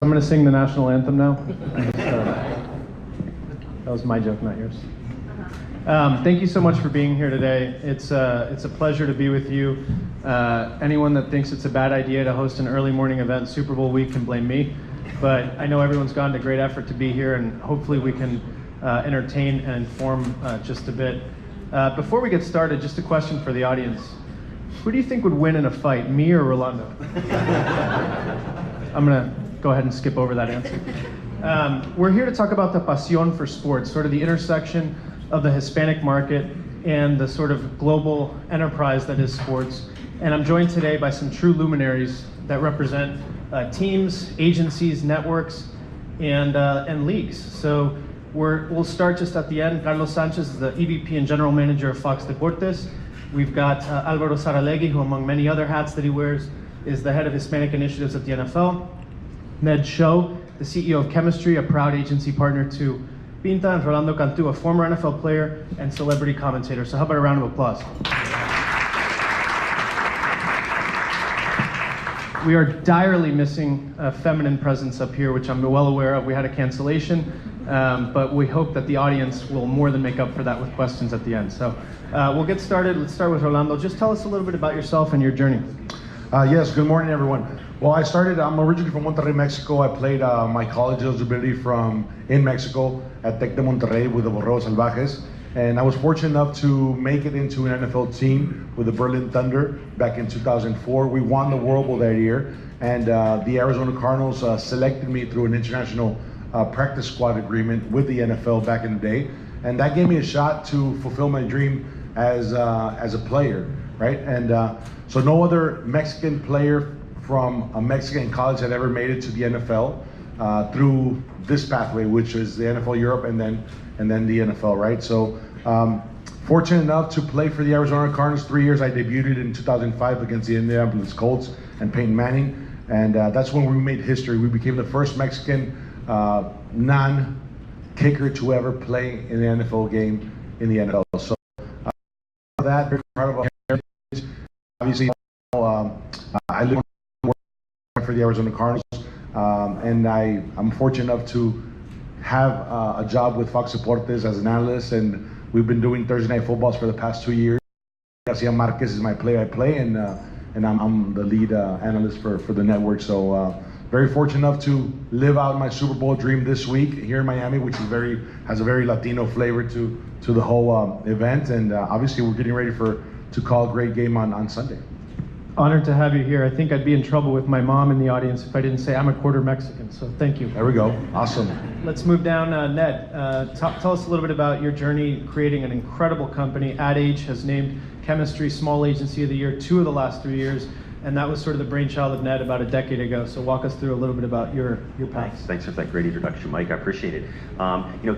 I'm going to sing the national anthem now. That was my joke, not yours. Thank you so much for being here today. It's a pleasure to be with you. Anyone that thinks it's a bad idea to host an early morning event Super Bowl week can blame me. But I know everyone's gone to great effort to be here, and hopefully we can entertain and inform just a bit. Before we get started, just a question for the audience. Who do you think would win in a fight, me or Rolando? I'm going to go ahead and skip over that answer. We're here to talk about the PasiónForSports, sort of the intersection of the Hispanic market and the sort of global enterprise that is sports. And I'm joined today by some true luminaries that represent teams, agencies, networks, and leagues. So we'll start just at the end. Carlos Sanchez is the EVP and General Manager of Fox Deportes. We've got Alvaro Saralegui, who among many other hats that he wears, is the head of Hispanic initiatives at the NFL. Ned Show, the CEO of Chemistry, a proud agency partner to Pinta, and Rolando Cantu, a former NFL player and celebrity commentator. So how about a round of applause? We are direly missing a feminine presence up here, which I'm well aware of. We had a cancellation, but we hope that the audience will more than make up for that with questions at the end. So we'll get started. Let's start with Rolando. Just tell us a little bit about yourself and your journey. Yes, good morning, everyone. Well, I'm originally from Monterrey, Mexico. I played my college eligibility in Mexico at Tec de Monterrey with the Borregos Salvajes. And I was fortunate enough to make it into an NFL team with the Berlin Thunder back in 2004. We won the World Bowl that year. And the Arizona Cardinals selected me through an international practice squad agreement with the NFL back in the day. And that gave me a shot to fulfill my dream as a player, right? And so no other Mexican player from a Mexican college had ever made it to the NFL through this pathway, which is the NFL Europe and then the NFL, right? So fortunate enough to play for the Arizona Cardinals 3 years. I debuted in 2005 against the Indianapolis Colts and Peyton Manning, and that's when we made history. We became the first Mexican non-kicker to ever play in the NFL game in the NFL. So that, very proud of our heritage. Obviously, I live for the Arizona Cardinals, and I'm fortunate enough to have a job with Fox Deportes as an analyst, and we've been doing Thursday Night Footballs for the past 2 years. Garcia Marquez is my play-by-play, and I'm the lead analyst for the network. So very fortunate enough to live out my Super Bowl dream this week here in Miami, which has a very Latino flavor to the whole event. And obviously, we're getting ready to call a great game on Sunday. Honored to have you here. I think I'd be in trouble with my mom in the audience if I didn't say I'm a quarter Mexican, so thank you. There we go. Awesome. Let's move down. Ned, tell us a little bit about your journey creating an incredible company. Ad Age has named Chemistry Small Agency of the Year 2 of the last 3 years, and that was sort of the brainchild of Ned about a decade ago. So walk us through a little bit about your path. Thanks for that great introduction, Mike. I appreciate it.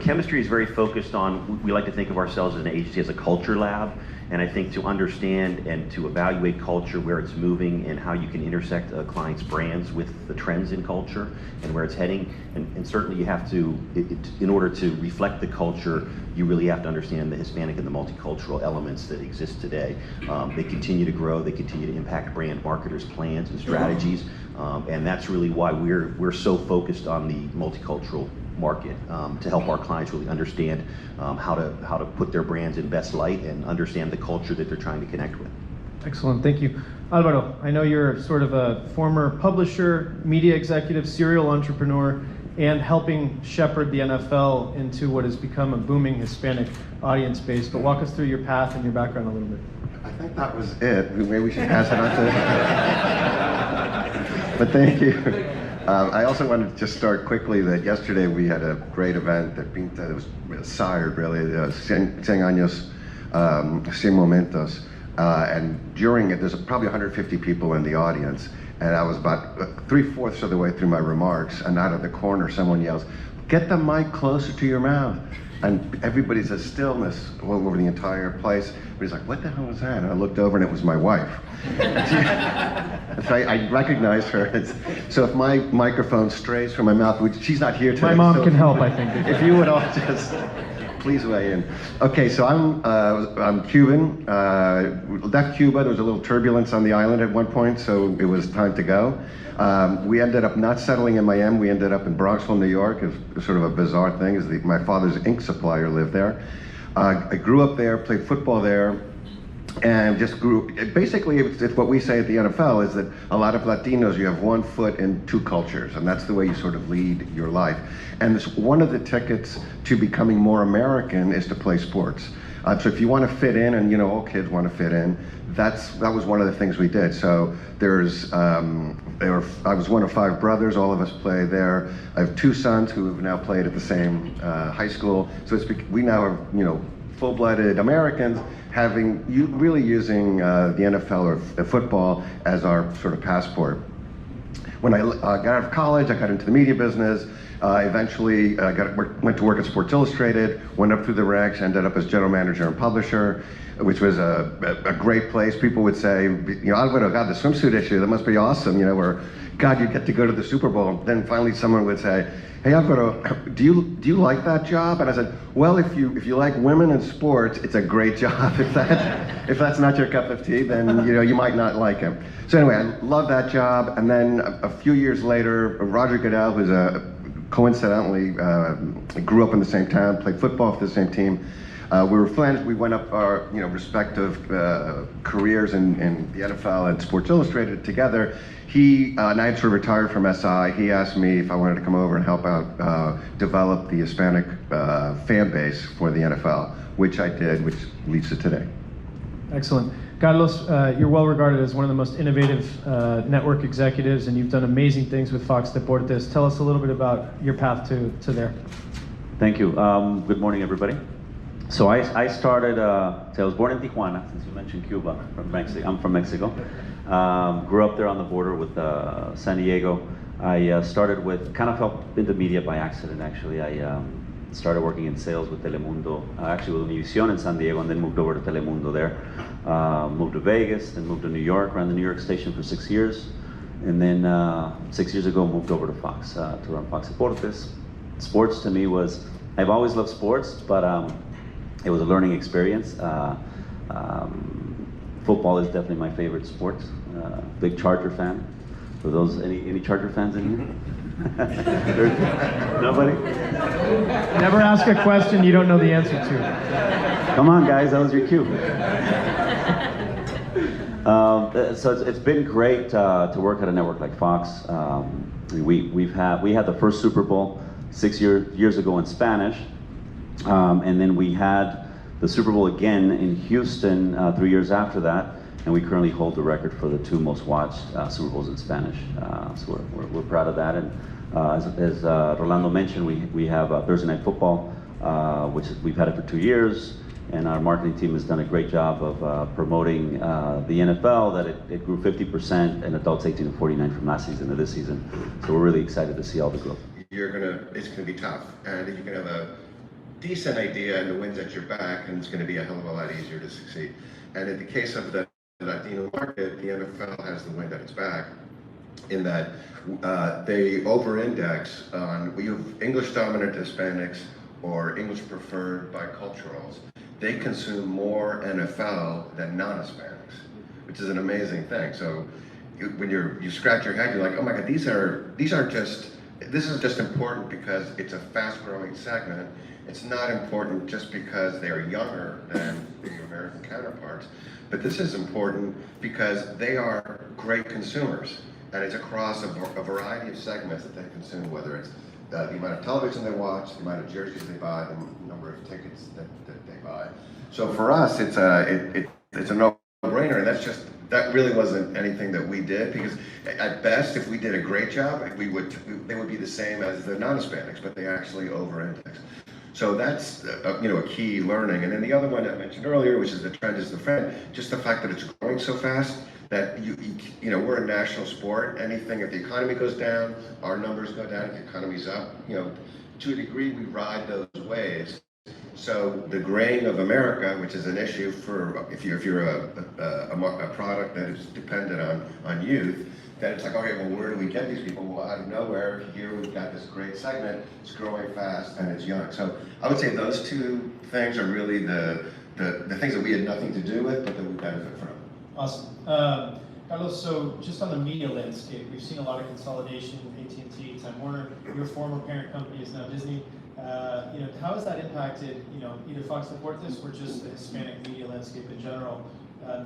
Chemistry is very focused on, we like to think of ourselves as an agency as a culture lab. And I think to understand and to evaluate culture, where it's moving and how you can intersect a client's brands with the trends in culture and where it's heading. And certainly you have to, in order to reflect the culture, you really have to understand the Hispanic and the multicultural elements that exist today. They continue to grow, they continue to impact brand marketers' plans and strategies. And that's really why we're so focused on the multicultural market, to help our clients really understand how to put their brands in best light and understand the culture that they're trying to connect with. Excellent, thank you. Alvaro, I know you're sort of a former publisher, media executive, serial entrepreneur, and helping shepherd the NFL into what has become a booming Hispanic audience base. But walk us through your path and your background a little bit. I think that was it. Maybe we should pass it on to But thank you. I also wanted to just start quickly that yesterday we had a great event at Pinta that was sired really, 100 años, 100 momentos. And during it, there's probably 150 people in the audience. And I was about 3/4 of the way through my remarks, and out of the corner someone yells, "Get the mic closer to your mouth." And everybody's a stillness all over the entire place. But he's like, "What the hell was that?" And I looked over and it was my wife. So I recognized her. So if my microphone strays from my mouth, which she's not here today. My mom so can help, I think. If you would all just Please weigh in. Okay, so I'm Cuban. Left Cuba. There was a little turbulence on the island at one point, so it was time to go. We ended up not settling in Miami. We ended up in Bronxville, New York. It was sort of a bizarre thing. My father's ink supplier lived there. I grew up there, played football there, and just grew. Basically, it's what we say at the NFL is that a lot of Latinos, you have one foot in two cultures, and that's the way you sort of lead your life. And one of the tickets to becoming more American is to play sports. So if you want to fit in, and all kids want to fit in, that was one of the things we did. So I was one of 5 brothers. All of us play there. I have 2 sons who have now played at the same high school. So we now have full-blooded Americans really using the NFL or football as our sort of passport. When I got out of college, I got into the media business. Eventually, went to work at Sports Illustrated, went up through the ranks, ended up as general manager and publisher, which was a great place. People would say, Alvaro, God, the swimsuit issue, that must be awesome, where, God, you get to go to the Super Bowl. Then finally someone would say, hey, Alvaro, do you like that job? And I said, well, if you like women and sports, it's a great job. If that's not your cup of tea, then you might not like it. So anyway, I love that job. And then a few years later, Roger Goodell, who's coincidentally grew up in the same town, played football for the same team. We were friends. We went up our respective careers in the NFL and Sports Illustrated together. He and I had sort of retired from SI. He asked me if I wanted to come over and help out develop the Hispanic fan base for the NFL, which I did, which leads to today. Excellent. Carlos, you're well regarded as one of the most innovative network executives, and you've done amazing things with Fox Deportes. Tell us a little bit about your path to there. Thank you. Good morning, everybody. So I started, I was born in Tijuana, since you mentioned Cuba, from Mexico. I'm from Mexico. Grew up there on the border with San Diego. I started kind of fell into media by accident, actually. I started working in sales with Telemundo, actually with Univision in San Diego, and then moved over to Telemundo there. Moved to Vegas, then moved to New York, ran the New York station for 6 years. And then 6 years ago, moved over to Fox, to run Fox Deportes. Sports to me I've always loved sports, but it was a learning experience. Football is definitely my favorite sport. Big Charger fan. For those, any Charger fans in here? Nobody? Never ask a question you don't know the answer to. Come on, guys, that was your cue. So it's been great to work at a network like Fox. We had the first Super Bowl 6 years ago in Spanish, and then we had the Super Bowl again in Houston 3 years after that, and we currently hold the record for the 2 most watched Super Bowls in Spanish. So we're proud of that. And as Rolando mentioned, we have Thursday Night Football, which we've had it for 2 years, and our marketing team has done a great job of promoting the NFL, that it grew 50% in adults 18 to 49 from last season to this season. So we're really excited to see all the growth. It's gonna be tough, and you can have a decent idea and the wind's at your back, and it's going to be a hell of a lot easier to succeed. And in the case of the Latino market, the NFL has the wind at its back in that they over-index on English-dominant Hispanics or English-preferred biculturals. They consume more NFL than non-Hispanics, which is an amazing thing. So when you scratch your head, you're like, oh my God, this is just important because it's a fast-growing segment. It's not important just because they're younger than the American counterparts, but this is important because they are great consumers, and it's across a variety of segments that they consume, whether it's the amount of television they watch, the amount of jerseys they buy, the number of tickets that they buy. So for us, it's a no-brainer, and that really wasn't anything that we did, because at best, if we did a great job, they would be the same as the non-Hispanics, but they actually over-index. So that's a key learning. And then the other one I mentioned earlier, which is the trend is the friend, just the fact that it's growing so fast that we're a national sport. Anything, if the economy goes down, our numbers go down. If the economy's up, to a degree we ride those waves. So the graying of America, which is an issue for if you're a product that is dependent on youth, then it's like, okay, well, where do we get these people? Well, out of nowhere, here we've got this great segment, it's growing fast, and it's young. So I would say those two things are really the things that we had nothing to do with, but that we benefit from. Awesome. Carlos, so just on the media landscape, we've seen a lot of consolidation, AT&T, Time Warner. Your former parent company is now Disney. How has that impacted, either Fox Deportes or just the Hispanic media landscape in general?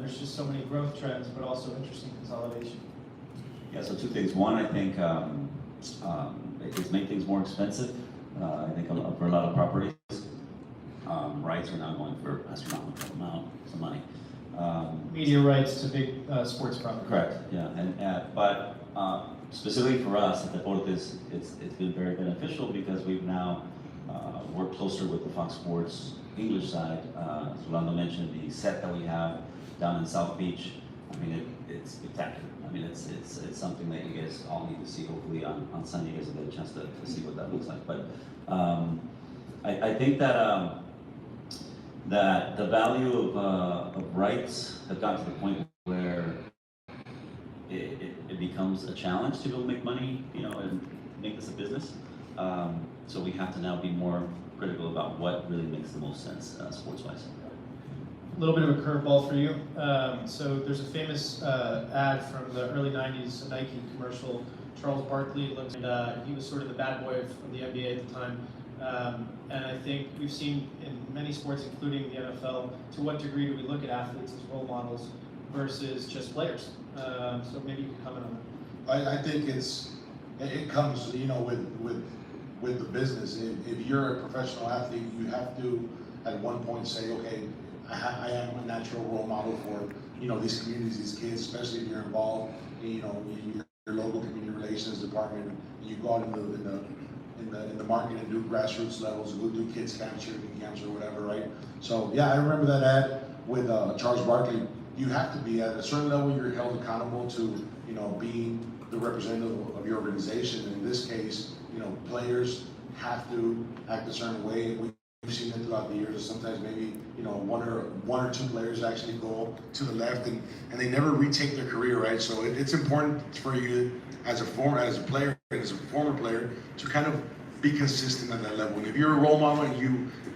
There's just so many growth trends, but also interesting consolidation. Yeah, so two things. One, I think it's made things more expensive. I think for a lot of properties, rights are now going for astronomical amounts of money. Media rights to big sports properties. Correct. Yeah, but specifically for us at Deportes, it's been very beneficial because we've now worked closer with the Fox Sports English side. As Rolando mentioned, the set that we have down in South Beach. I mean, it's spectacular. I mean, it's something that you guys all need to see. Hopefully on Sunday you guys will get a chance to see what that looks like. But I think that that the value of rights have gotten to the point where it becomes a challenge to go make money, and make this a business. So we have to now be more critical about what really makes the most sense sports-wise. A little bit of a curveball for you. So there's a famous ad from the early 90s, a Nike commercial. Charles Barkley looks, and he was sort of the bad boy of the NBA at the time. And I think we've seen in many sports, including the NFL, to what degree do we look at athletes as role models versus just players? So maybe you can comment on that. I think it comes, with the business. If you're a professional athlete, you have to at one point say, okay, I am a natural role model for these communities, these kids, especially if you're involved in your local community relations department. You go out in the market and do grassroots levels, go do kids camps, cheerleading camps, or whatever, right? So yeah, I remember that ad with Charles Barkley. You have to be at a certain level. You're held accountable to being the representative of your organization. In this case, players have to act a certain way. We've seen it throughout the years. Sometimes maybe one or two players actually go to the left and they never retake their career, right? So it's important for you as a player and as a former player to kind of be consistent at that level. And if you're a role model and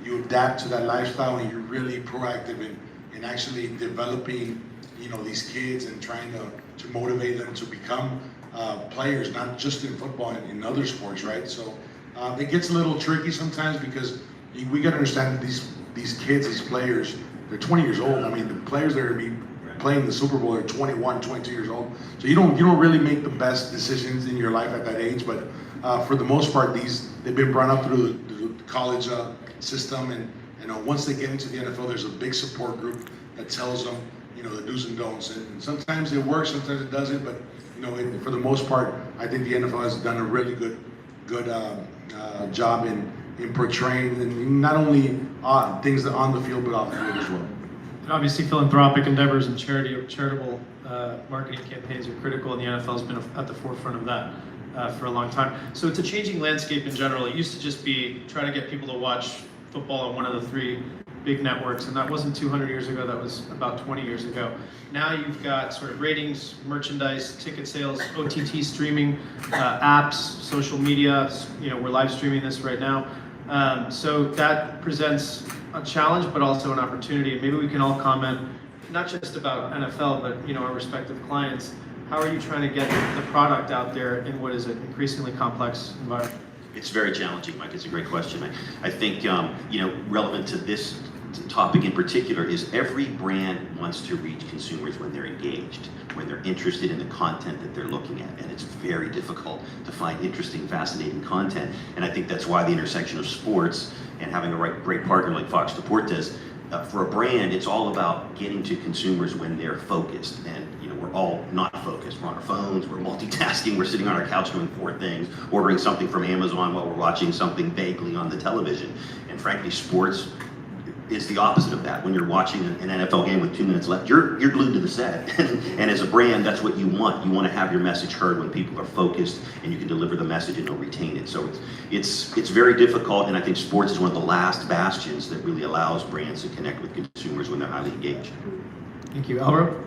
you adapt to that lifestyle and you're really proactive in actually developing these kids and trying to motivate them to become players, not just in football and in other sports, right? So it gets a little tricky sometimes because we got to understand that these kids, these players, they're 20 years old. I mean, the players that are going to be playing the Super Bowl are 21, 22 years old. So you don't really make the best decisions in your life at that age. But for the most part, they've been brought up through the college system, and once they get into the NFL, there's a big support group that tells them the do's and don'ts. And sometimes it works, sometimes it doesn't. But for the most part, I think the NFL has done a really good job in portraying and not only things that on the field but off the field as well. And obviously, philanthropic endeavors and charitable marketing campaigns are critical, and the NFL has been at the forefront of that for a long time. So it's a changing landscape in general. It used to just be try to get people to watch football on one of the three big networks, and that wasn't 200 years ago, that was about 20 years ago. Now you've got sort of ratings, merchandise, ticket sales, OTT streaming, apps, social media. We're live streaming this right now. So that presents a challenge, but also an opportunity. Maybe we can all comment, not just about NFL, but our respective clients. How are you trying to get the product out there in what is an increasingly complex environment? It's very challenging, Mike. It's a great question. I think relevant to this topic in particular is every brand wants to reach consumers when they're engaged, when they're interested in the content that they're looking at, and it's very difficult to find interesting, fascinating content. And I think that's why the intersection of sports and having a great partner like Fox Deportes, for a brand, it's all about getting to consumers when they're focused. And we're all not focused. We're on our phones, we're multitasking, we're sitting on our couch doing 4 things, ordering something from Amazon while we're watching something vaguely on the television. And frankly, sports is the opposite of that. When you're watching an NFL game with 2 minutes left, you're glued to the set. And as a brand, that's what you want. You want to have your message heard when people are focused, and you can deliver the message and they'll retain it. So it's very difficult, and I think sports is one of the last bastions that really allows brands to connect with consumers when they're highly engaged. Thank you. Alvaro?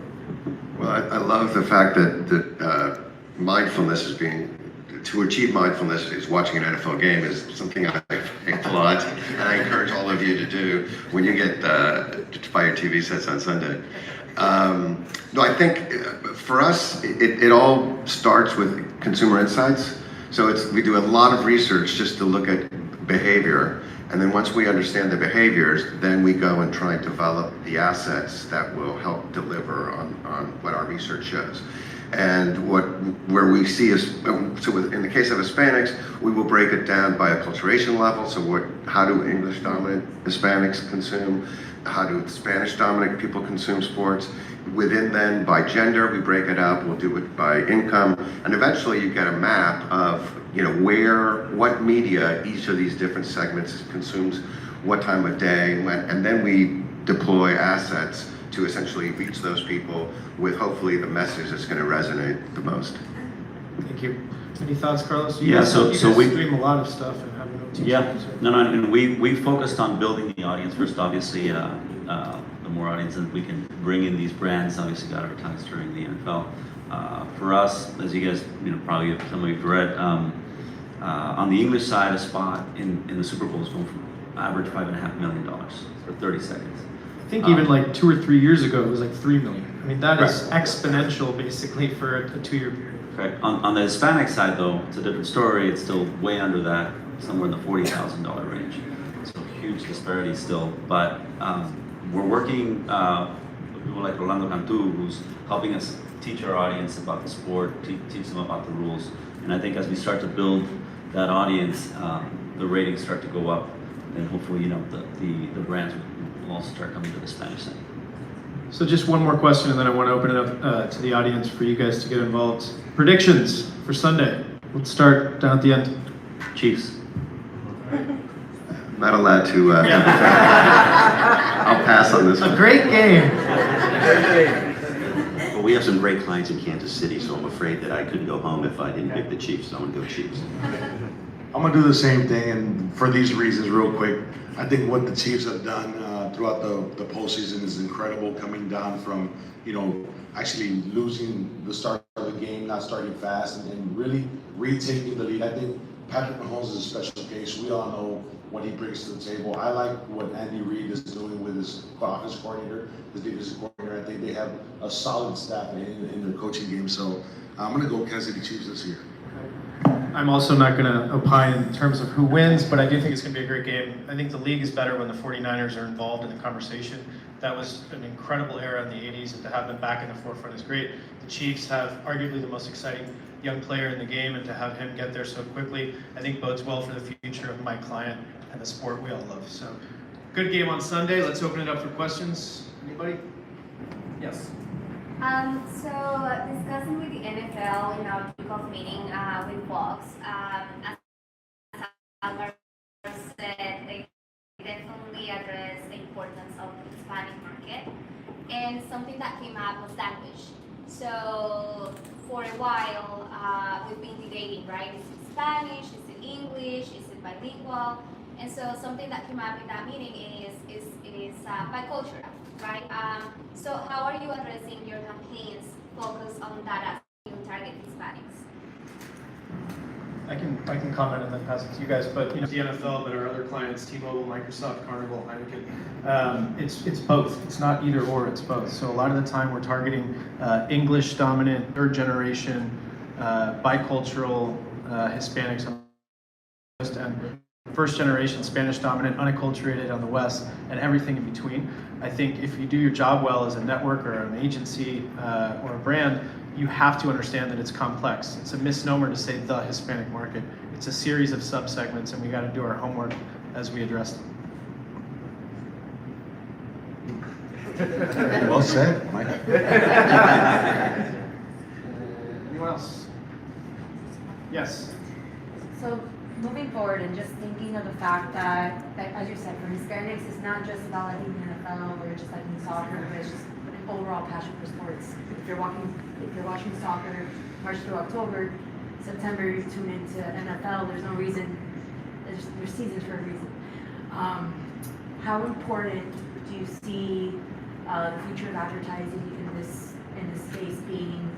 Well, I love the fact that mindfulness is to achieve mindfulness is watching an NFL game is something I applaud, and I encourage all of you to do when you get to buy your TV sets on Sunday. No, I think for us, it all starts with consumer insights. So we do a lot of research just to look at behavior, and then once we understand the behaviors, then we go and try and develop the assets that will help deliver on what our research shows. And where we see is, so in the case of Hispanics, we will break it down by acculturation level. So how do English dominant Hispanics consume? How do Spanish dominant people consume sports? Within then, by gender, we break it up. We'll do it by income, and eventually you get a map of what media each of these different segments consumes, what time of day, when, and then we deploy assets to essentially reach those people with hopefully the message that's going to resonate the most. Thank you. Any thoughts, Carlos? Yeah, you so guys we stream a lot of stuff and have no teachers. Yeah, no, and we focused on building the audience first. Obviously, the more audience that we can bring in these brands, obviously got advertised during the NFL. For us, as you guys, probably some of you've read, on the English side, a spot in the Super Bowl is going from average $5.5 million for 30 seconds. I think even like 2 or 3 years ago, it was like 3 million. I mean, that is Right. exponential basically for a 2-year period. Okay. On the Hispanic side, though, it's a different story. It's still way under that, somewhere in the $40,000 range. So huge disparity still. But we're working with people like Rolando Cantu, who's helping us teach our audience about the sport, teach them about the rules. And I think as we start to build that audience, the ratings start to go up, and hopefully, the brands will also start coming to the Spanish side. So just one more question, and then I want to open it up to the audience for you guys to get involved. Predictions for Sunday. Let's start down at the end. Chiefs. I'm not allowed to. I'll pass on this A one. great game. Well, we have some great clients in Kansas City, so I'm afraid that I couldn't go home if I didn't pick the Chiefs. So I'm going to go Chiefs. I'm gonna do the same thing, and for these reasons, real quick, I think what the Chiefs have done throughout the postseason is incredible. Coming down from actually losing the start of the game, not starting fast, and really retaking the lead. I think Patrick Mahomes is a special case. We all know what he brings to the table. I like what Andy Reid is doing with his offensive coordinator, his defensive coordinator. I think they have a solid staff in their coaching game. So I'm gonna go Kansas City Chiefs this year. I'm also not going to opine in terms of who wins, but I do think it's going to be a great game. I think the league is better when the 49ers are involved in the conversation. That was an incredible era in the 80s, and to have them back in the forefront is great. The Chiefs have arguably the most exciting young player in the game, and to have him get there so quickly, I think bodes well for the future of my client and the sport we all love. So, good game on Sunday. Let's open it up for questions. Anybody? Yes. So discussing with the NFL in our kickoff meeting with Fox, as Alvaro said, they definitely address the importance of the Hispanic market, and something that came up was language. So for a while, we've been debating, right? Is it Spanish? Is it English? Is it bilingual? And so something that came up in that meeting is bicultural, right? So how are you addressing your campaigns focus on that as you target Hispanics? I can comment and then pass it to you guys, but the NFL, but our other clients, T-Mobile, Microsoft, Carnival, Heineken, it's both. It's not either or, it's both. So a lot of the time we're targeting English dominant, third generation, bicultural Hispanics on the West, and first generation Spanish dominant, unacculturated on the West, and everything in between. I think if you do your job well as a network or an agency or a brand, you have to understand that it's complex. It's a misnomer to say the Hispanic market. It's a series of subsegments, and we got to do our homework as we address them. Well said, Mike. Anyone else? Yes. So moving forward and just thinking of the fact that as you said, for Hispanics, it's not just about liking the NFL or just liking soccer, but it's just an overall passion for sports. If you're watching soccer March through October, September you tune into NFL, there's no reason, there's seasons for a reason. How important do you see the future of advertising in this space being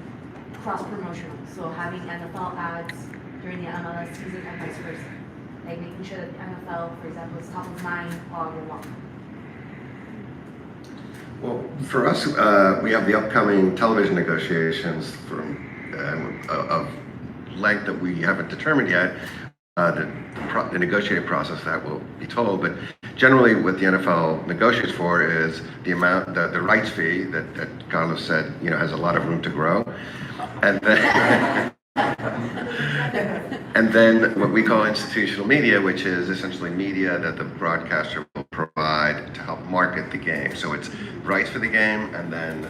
cross-promotional, so having NFL ads during the MLS season and vice versa. Like making sure that NFL, for example, is top of mind while you're walking. Well, for us, we have the upcoming television negotiations of length that we haven't determined yet. The negotiating process that will be told, but generally what the NFL negotiates for is the amount, the rights fee that Carlos said, has a lot of room to grow, and then and then what we call institutional media, which is essentially media that the broadcaster will provide to help market the game. So it's rights for the game and then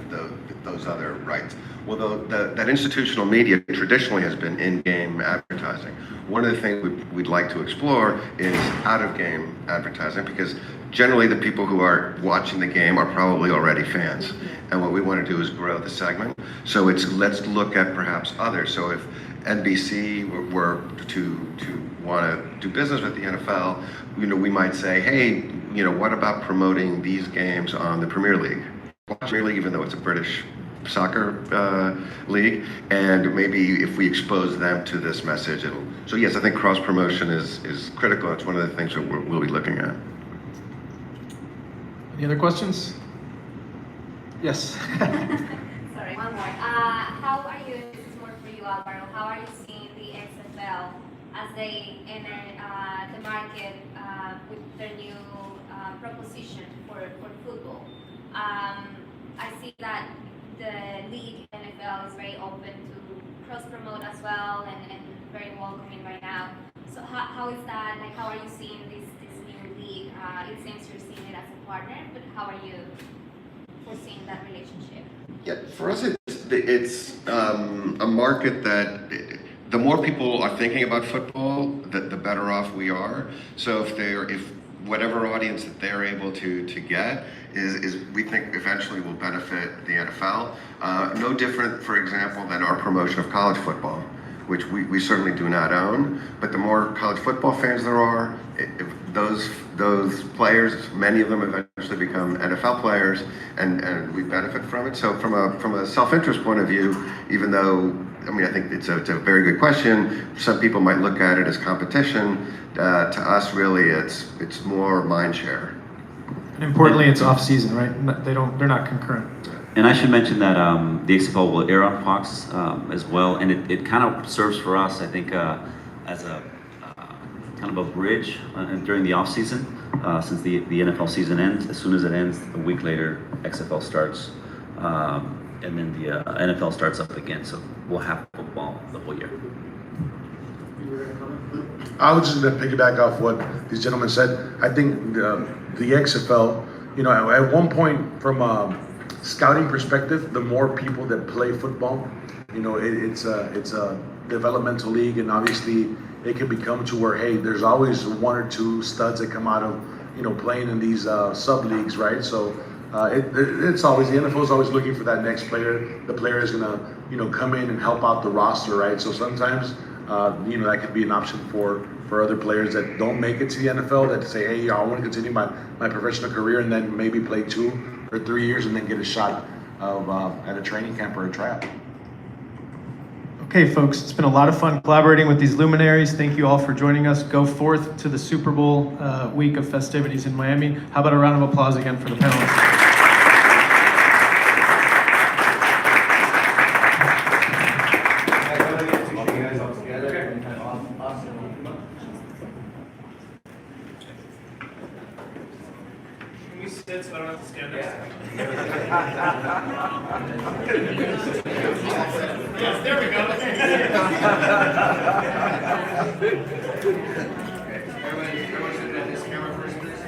those other rights. Well, that institutional media traditionally has been in-game advertising. One of the things we'd like to explore is out-of-game advertising, because generally the people who are watching the game are probably already fans. And what we want to do is grow the segment. So let's look at perhaps others. So if NBC were to want to do business with the NFL, we might say, hey, what about promoting these games on the Premier League? Premier League, even though it's a British soccer league, and maybe if we expose them to this message, so yes, I think cross promotion is critical. It's one of the things that we'll be looking at. Any other questions? Yes. Sorry, one more. How are you, this is more for you, Alvaro, how are you seeing the XFL as they enter the market with their new proposition for football? I see that the league NFL is very open to cross-promote as well and very welcoming right now. So how is that, like how are you seeing this new league? It seems you're seeing it as a partner, but how are you foreseeing that relationship? Yeah, for us it's a market that the more people are thinking about football, the better off we are. So if whatever audience that they're able to get is we think eventually will benefit the NFL. No different, for example, than our promotion of college football, which we certainly do not own. But the more college football fans there are, if those players, many of them eventually become NFL players, and we benefit from it. So from a self-interest point of view, even though I think it's a very good question, some people might look at it as competition. To us, really, it's more mind share. And importantly, it's off season, right? They're not concurrent. And I should mention that the XFL will air on Fox as well, and it kind of serves for us, I think, as a kind of a bridge during the off season, since the NFL season ends. As soon as it ends, a week later, XFL starts, and then the NFL starts up again. So we'll have football the whole year. I was just going to piggyback off what these gentlemen said. I think the XFL, at one point, from a scouting perspective, the more people that play football, it's a developmental league, and obviously it can become to where, hey, there's always one or two studs that come out of, playing in these sub leagues, right? So it's always, the NFL is always looking for that next player. The player is going to, come in and help out the roster, right? So sometimes, that could be an option for other players that don't make it to the NFL, that say, hey, I want to continue my professional career and then maybe play 2 or 3 years and then get a shot of at a training camp or a tryout. Okay, folks, it's been a lot of fun collaborating with these luminaries. Thank you all for joining us. Go forth to the Super Bowl week of festivities in Miami. How about a round of applause again for the panelists? So I don't have to stand next to Yes, there we go. Everyone should have this camera first, please.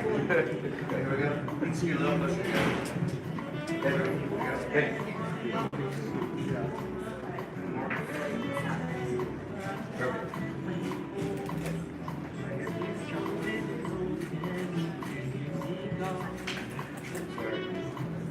There we go. Let's see your little.